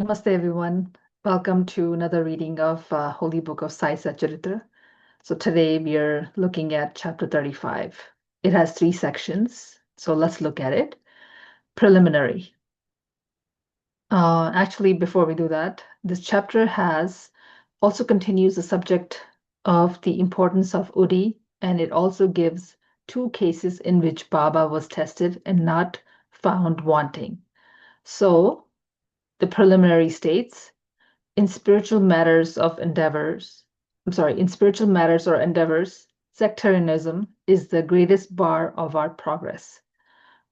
Namaste, everyone. Welcome to another reading of Holy Book of Sai Satcharitra. So today we are looking at chapter 35. It has three sections, so let's look at it. Preliminary. Actually, before we do that, this chapter has also continues the subject of the importance of Udi, and it also gives two cases in which Baba was tested and not found wanting. So the preliminary states, in spiritual matters or endeavors, sectarianism is the greatest bar of our progress.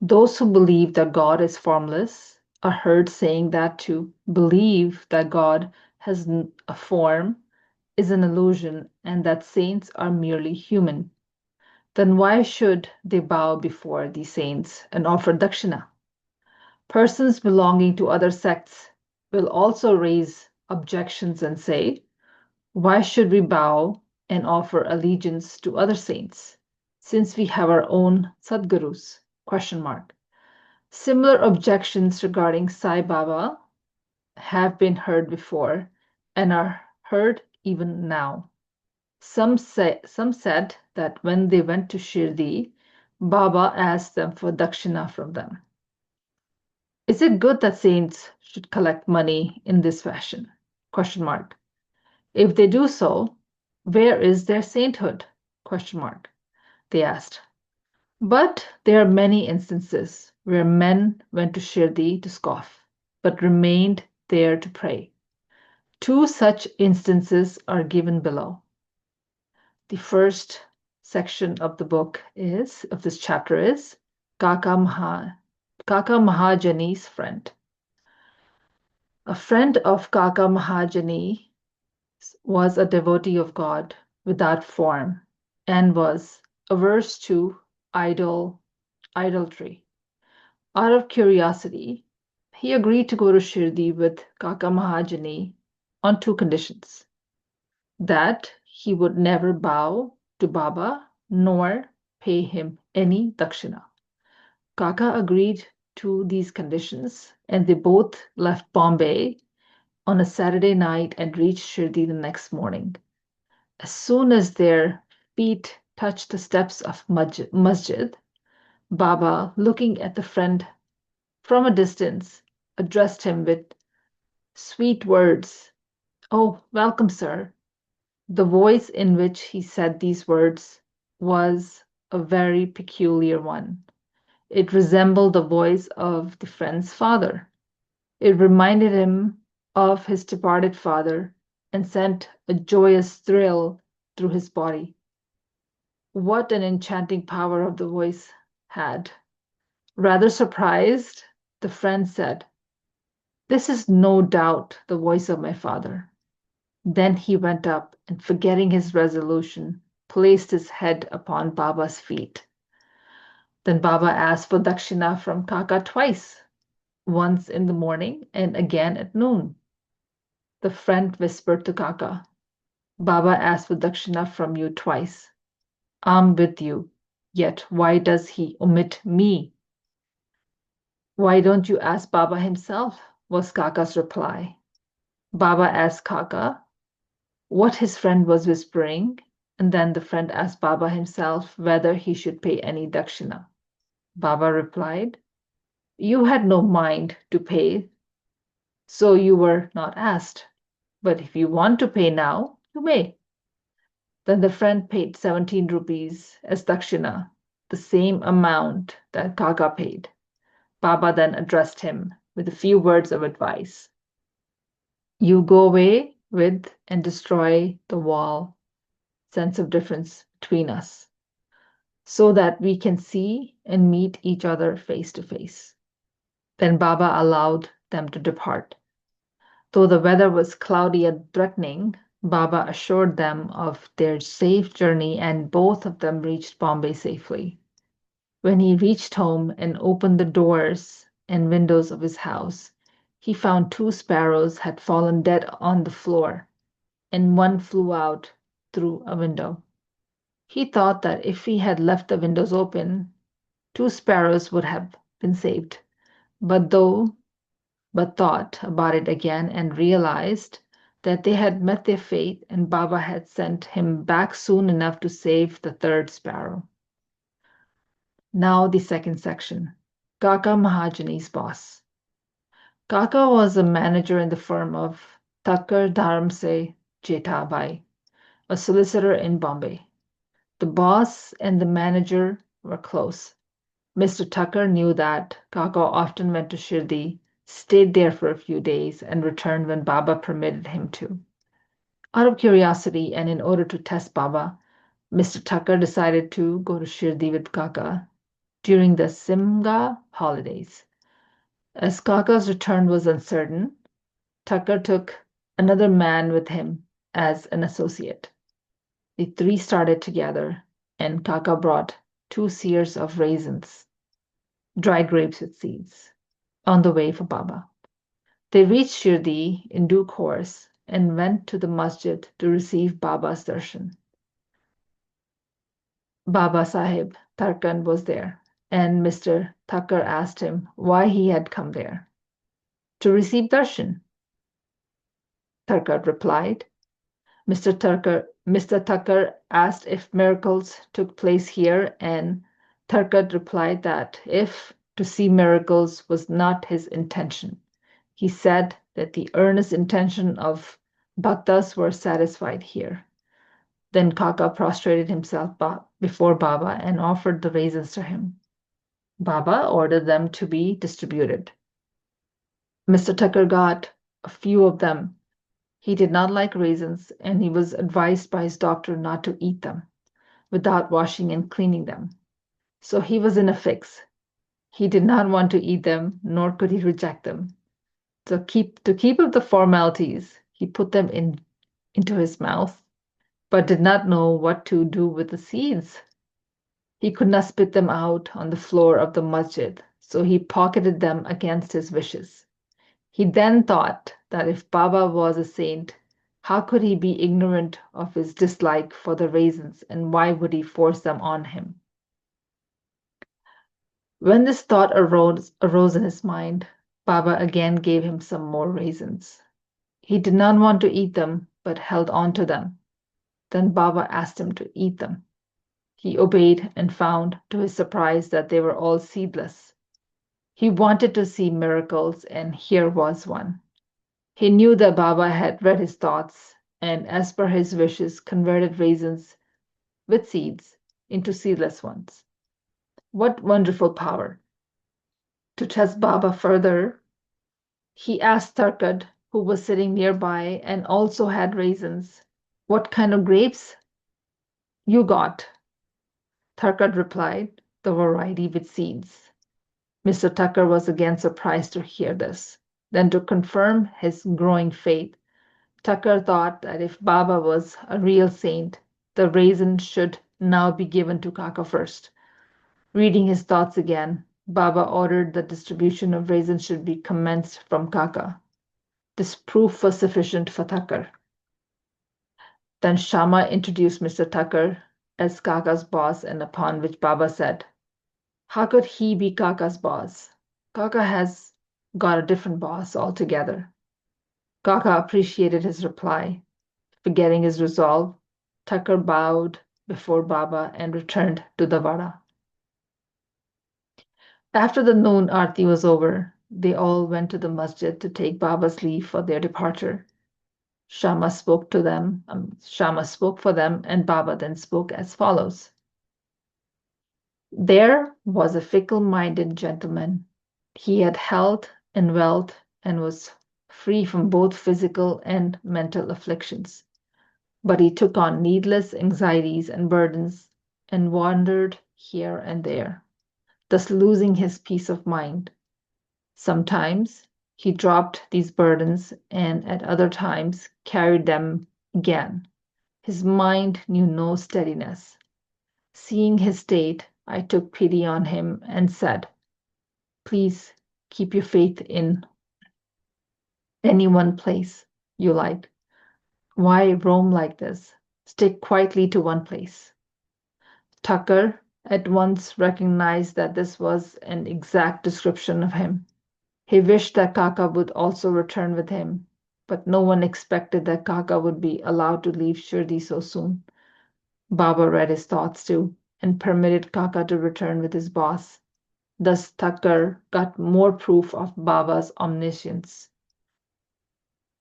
Those who believe that God is formless are heard saying that to believe that God has a form is an illusion and that saints are merely human. Then why should they bow before these saints and offer dakshina? Persons belonging to other sects will also raise objections and say, why should we bow and offer allegiance to other saints, since we have our own Sadgurus? Question mark. Similar objections regarding Sai Baba have been heard before and are heard even now. Some said that when they went to Shirdi, Baba asked them for dakshina from them. Is it good that saints should collect money in this fashion? Question mark. If they do so, where is their sainthood? Question mark. They asked. But there are many instances where men went to Shirdi to scoff, but remained there to pray. Two such instances are given below. The first section of the book of this chapter is Kaka Mahajani's friend. A friend of Kaka Mahajani was a devotee of God without form and was averse to idolatry. Out of curiosity, he agreed to go to Shirdi with Kaka Mahajani on two conditions: that he would never bow to Baba nor pay him any dakshina. Kaka agreed to these conditions, and they both left Bombay on a Saturday night and reached Shirdi the next morning. As soon as their feet touched the steps of masjid, Baba, looking at the friend from a distance, addressed him with sweet words. Oh, welcome, sir. The voice in which he said these words was a very peculiar one. It resembled the voice of the friend's father. It reminded him of his departed father and sent a joyous thrill through his body. What an enchanting power of the voice had. Rather surprised, the friend said, "This is no doubt the voice of my father." Then he went up and, forgetting his resolution, placed his head upon Baba's feet. Then Baba asked for dakshina from Kaka twice, once in the morning and again at noon. The friend whispered to Kaka, "Baba asked for dakshina from you twice. I'm with you, yet why does he omit me?" "Why don't you ask Baba himself?" was Kaka's reply. Baba asked Kaka what his friend was whispering, and then the friend asked Baba himself whether he should pay any dakshina. Baba replied, "You had no mind to pay, so you were not asked. But if you want to pay now, you may." Then the friend paid 17 rupees as dakshina, the same amount that Kaka paid. Baba then addressed him with a few words of advice. "You go away with and destroy the wall, sense of difference between us, so that we can see and meet each other face to face." Then Baba allowed them to depart. Though the weather was cloudy and threatening, Baba assured them of their safe journey, and both of them reached Bombay safely. When he reached home and opened the doors and windows of his house, he found two sparrows had fallen dead on the floor, and one flew out through a window. He thought that if he had left the windows open, two sparrows would have been saved. But though but thought about it again and realized that they had met their fate and Baba had sent him back soon enough to save the third sparrow. Now the second section. Kaka Mahajani's boss. Kaka was a manager in the firm of Thakkar Dharamse Jethabai, a solicitor in Bombay. The boss and the manager were close. Mr. Thakkar knew that Kaka often went to Shirdi, stayed there for a few days, and returned when Baba permitted him to. Out of curiosity and in order to test Baba, Mr. Thakkar decided to go to Shirdi with Kaka during the Simga holidays. As Kaka's return was uncertain, Thakkar took another man with him as an associate. The three started together, and Kaka brought 2 seers of raisins, dried grapes with seeds, on the way for Baba. They reached Shirdi in due course and went to the masjid to receive Baba's darshan. Baba Sahib Tarkan was there, and Mr. Thakkar asked him why he had come there. To receive darshan, Thakkar replied. Mr. Thakkar asked if miracles took place here, and Thakkar replied that if to see miracles was not his intention, he said that the earnest intention of bhaktas were satisfied here. Then Kaka prostrated himself before Baba and offered the raisins to him. Baba ordered them to be distributed. Mr. Thakkar got a few of them. He did not like raisins, and he was advised by his doctor not to eat them without washing and cleaning them. So he was in a fix. He did not want to eat them, nor could he reject them. To keep up the formalities, he put them into his mouth, but did not know what to do with the seeds. He could not spit them out on the floor of the masjid, so he pocketed them against his wishes. He then thought that if Baba was a saint, how could he be ignorant of his dislike for the raisins, and why would he force them on him? When this thought arose in his mind, Baba again gave him some more raisins. He did not want to eat them, but held on to them. Then Baba asked him to eat them. He obeyed and found, to his surprise, that they were all seedless. He wanted to see miracles, and here was one. He knew that Baba had read his thoughts, and as per his wishes, converted raisins with seeds into seedless ones. What wonderful power! To test Baba further, he asked Tarkad, who was sitting nearby and also had raisins, "What kind of grapes you got?" Tarkad replied, "The variety with seeds." Mr. Thakkar was again surprised to hear this. Then, to confirm his growing faith, Thakkar thought that if Baba was a real saint, the raisin should now be given to Kaka first. Reading his thoughts again, Baba ordered the distribution of raisins should be commenced from Kaka. This proof was sufficient for Thakkar. Then Shama introduced Mr. Thakkar as Kaka's boss, and upon which Baba said, "How could he be Kaka's boss? Kaka has got a different boss altogether." Kaka appreciated his reply. Forgetting his resolve, Thakkar bowed before Baba and returned to the Vada. After the noon arti was over, they all went to the masjid to take Baba's leave for their departure. Shama spoke for them, and Baba then spoke as follows. There was a fickle-minded gentleman. He had health and wealth and was free from both physical and mental afflictions. But he took on needless anxieties and burdens and wandered here and there, thus losing his peace of mind. Sometimes he dropped these burdens and at other times carried them again. His mind knew no steadiness. Seeing his state, I took pity on him and said, "Please keep your faith in any one place you like. Why roam like this? Stick quietly to one place." Thakkar at once recognized that this was an exact description of him. He wished that Kaka would also return with him, but no one expected that Kaka would be allowed to leave Shirdi so soon. Baba read his thoughts too and permitted Kaka to return with his boss. Thus, Thakkar got more proof of Baba's omniscience.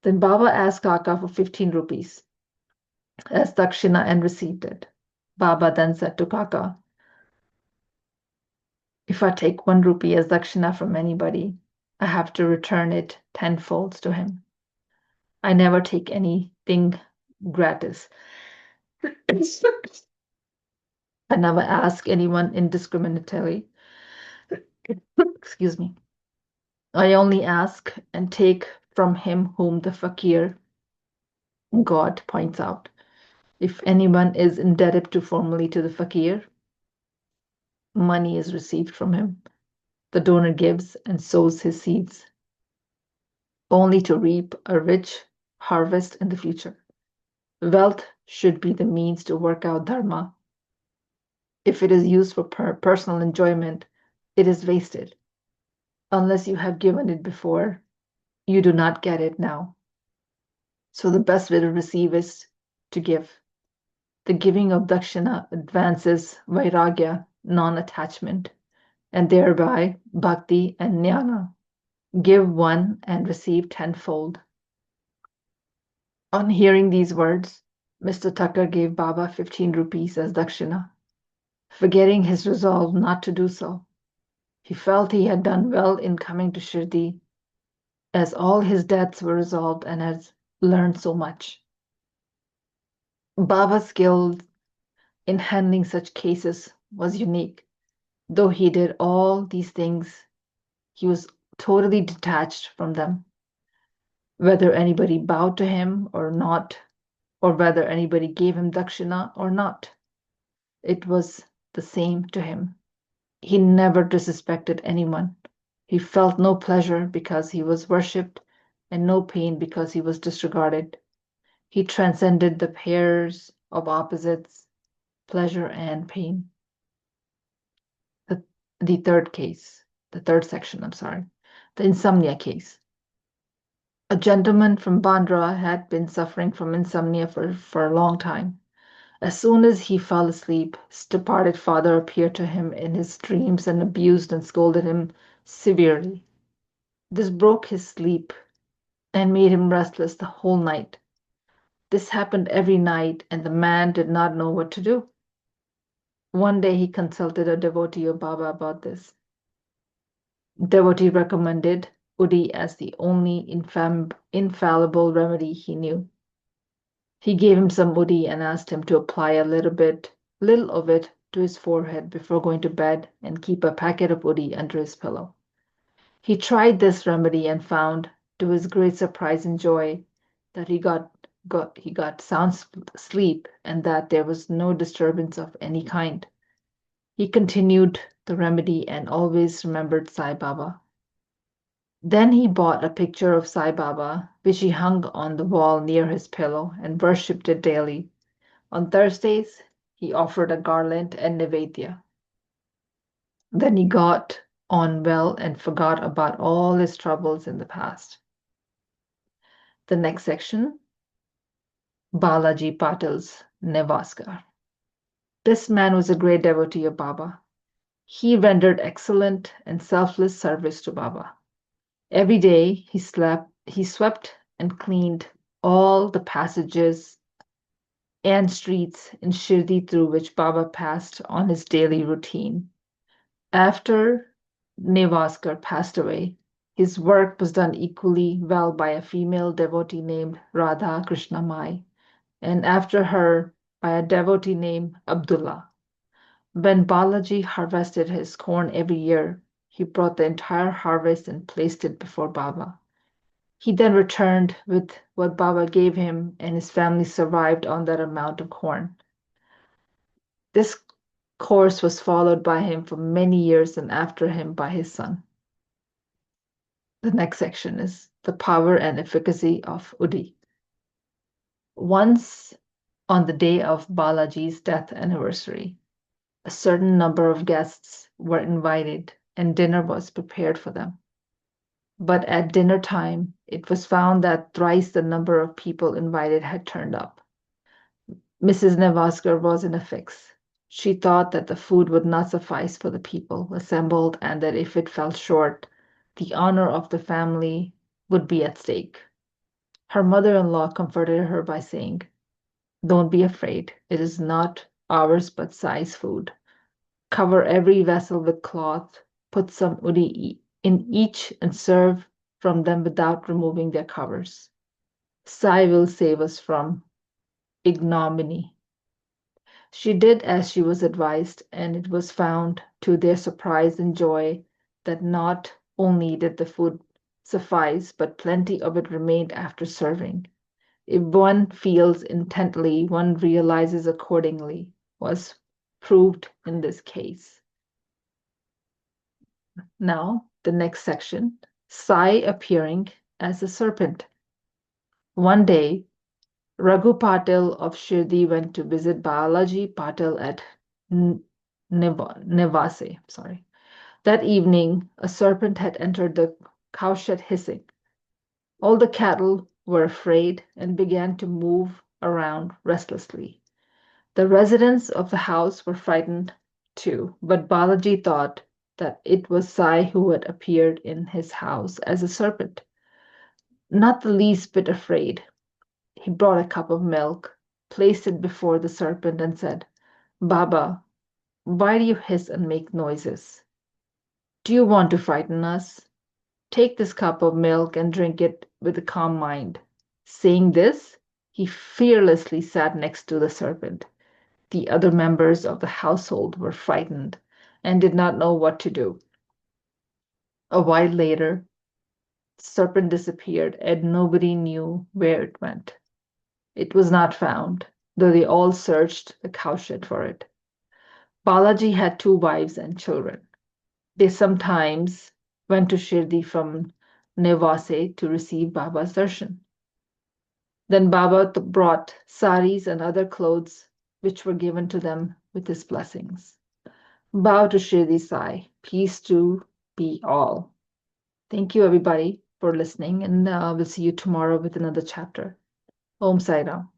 Then Baba asked Kaka for 15 rupees as dakshina and received it. Baba then said to Kaka, if I take 1 rupee as dakshina from anybody, I have to return it tenfold to him. I never take anything gratis. I never ask anyone indiscriminately. Excuse me. I only ask and take from him whom the fakir, God, points out. If anyone is indebted formally to the fakir, money is received from him. The donor gives and sows his seeds, only to reap a rich harvest in the future. Wealth should be the means to work out dharma. If it is used for personal enjoyment, it is wasted. Unless you have given it before, you do not get it now. So the best way to receive is to give. The giving of dakshina advances vairagya, non-attachment, and thereby bhakti and jnana. Give one and receive tenfold. On hearing these words, Mr. Thakkar gave Baba 15 rupees as dakshina, forgetting his resolve not to do so. He felt he had done well in coming to Shirdi, as all his debts were resolved and has learned so much. Baba's skill in handling such cases was unique. Though he did all these things, he was totally detached from them. Whether anybody bowed to him or not, or whether anybody gave him dakshina or not, it was the same to him. He never disrespected anyone. He felt no pleasure because he was worshipped and no pain because he was disregarded. He transcended the pairs of opposites, pleasure and pain. The third section, the insomnia case. A gentleman from Bandra had been suffering from insomnia for a long time. As soon as he fell asleep, his departed father appeared to him in his dreams and abused and scolded him severely. This broke his sleep and made him restless the whole night. This happened every night, and the man did not know what to do. One day he consulted a devotee of Baba about this. Devotee recommended Udi as the only infallible remedy he knew. He gave him some Udi and asked him to apply a little of it to his forehead before going to bed and keep a packet of Udi under his pillow. He tried this remedy and found, to his great surprise and joy, that he got sound sleep and that there was no disturbance of any kind. He continued the remedy and always remembered Sai Baba. Then he bought a picture of Sai Baba, which he hung on the wall near his pillow and worshipped it daily. On Thursdays, he offered a garland and nevedya. Then he got on well and forgot about all his troubles in the past. The next section, Balaji Patil's Nevaskar. This man was a great devotee of Baba. He rendered excellent and selfless service to Baba. Every day he swept and cleaned all the passages and streets in Shirdi through which Baba passed on his daily routine. After Nevaskar passed away, his work was done equally well by a female devotee named Radha Krishna Mai, and after her by a devotee named Abdullah. When Balaji harvested his corn every year, he brought the entire harvest and placed it before Baba. He then returned with what Baba gave him, and his family survived on that amount of corn. This course was followed by him for many years and after him by his son. The next section is the power and efficacy of Udi. Once on the day of Balaji's death anniversary, a certain number of guests were invited and dinner was prepared for them. But at dinner time, it was found that thrice the number of people invited had turned up. Mrs. Nevasker was in a fix. She thought that the food would not suffice for the people assembled, and that if it fell short, the honor of the family would be at stake. Her mother-in-law comforted her by saying, "Don't be afraid. It is not ours but Sai's food. Cover every vessel with cloth, put some udi in each, and serve from them without removing their covers. Sai will save us from ignominy." She did as she was advised, and it was found, to their surprise and joy, that not only did the food suffice, but plenty of it remained after serving. If one feels intently, one realizes accordingly, was proved in this case. Now, the next section, Sai appearing as a serpent. One day, Raghu Patil of Shirdi went to visit Balaji Patil at Nevase. Sorry. That evening, a serpent had entered the cowshed hissing. All the cattle were afraid and began to move around restlessly. The residents of the house were frightened too, but Balaji thought that it was Sai who had appeared in his house as a serpent. Not the least bit afraid, he brought a cup of milk, placed it before the serpent, and said, "Baba, why do you hiss and make noises? Do you want to frighten us? Take this cup of milk and drink it with a calm mind." Saying this, he fearlessly sat next to the serpent. The other members of the household were frightened and did not know what to do. A while later, the serpent disappeared and nobody knew where it went. It was not found, though they all searched the cowshed for it. Balaji had 2 wives and children. They sometimes went to Shirdi from Nevase to receive Baba's darshan. Then Baba brought saris and other clothes which were given to them with his blessings. Bow to Shirdi Sai. Peace to be all. Thank you, everybody, for listening, and we'll see you tomorrow with another chapter. Om Sai Ram.